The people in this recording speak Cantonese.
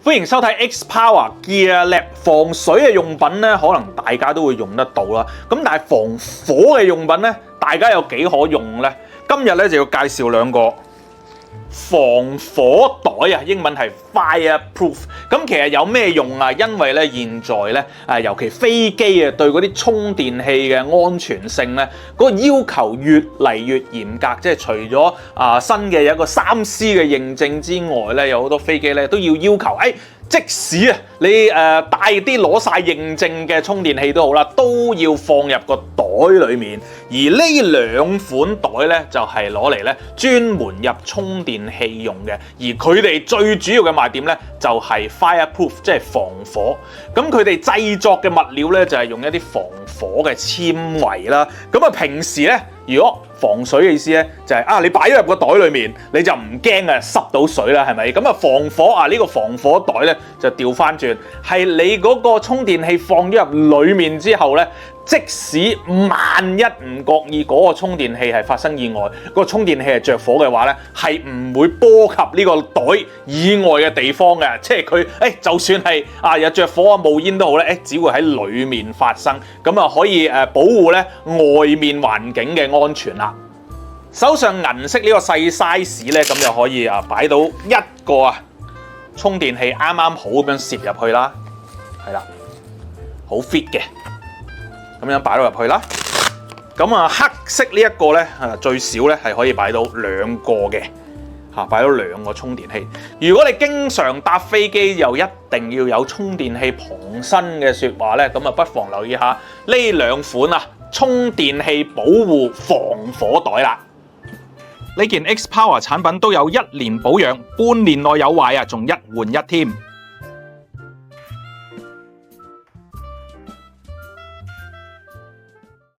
歡迎收睇 X Power Gear Lab。防水嘅用品咧，可能大家都會用得到啦。咁但係防火嘅用品咧，大家有幾可用咧？今日咧就要介紹兩個防火袋啊，英文係 Fireproof。咁其實有咩用啊？因為咧現在咧尤其飛機啊，對嗰啲充電器嘅安全性咧，嗰個要求越嚟越嚴格。即係除咗新嘅有一個3C 嘅認證之外咧，有好多飛機咧都要求，即使你帶啲攞晒認證嘅充電器都好啦，都要放入個袋裡面。而呢兩款袋咧就係攞嚟咧專門入充電器用嘅。而佢哋最主要嘅賣點咧就係 Fireproof， 即係防火。咁佢哋製作嘅物料咧就係用一啲防火嘅纖維啦。咁啊平時咧，如果防水嘅意思咧就係你擺咗入個袋裡面，你就唔驚濕到水啦，係咪？咁啊防火呢個防火袋咧就調翻轉，係你嗰個充電器放咗入裡面之後咧，即使萬一唔覺意嗰個充電器係發生意外，個充電器係着火嘅話咧，係唔會波及呢個袋以外嘅地方嘅。即係佢就算係有着火冒煙都好咧，只會喺裡面發生，咁啊可以保護咧外面環境嘅安全啦。手上銀色呢個細 size 咧，咁就可以擺到一個充電器啱啱好咁樣攝入去啦，係啦，好 fit 嘅，咁樣擺到入去啦。咁黑色呢一個咧最少咧係可以擺到兩個嘅，擺到兩個充電器。如果你經常搭飛機又一定要有充電器傍身嘅說話咧，咁不妨留意下呢兩款充電器保護防火袋啦。呢件 X Power 產品都有1年保養，半年內有壞仲1換1添。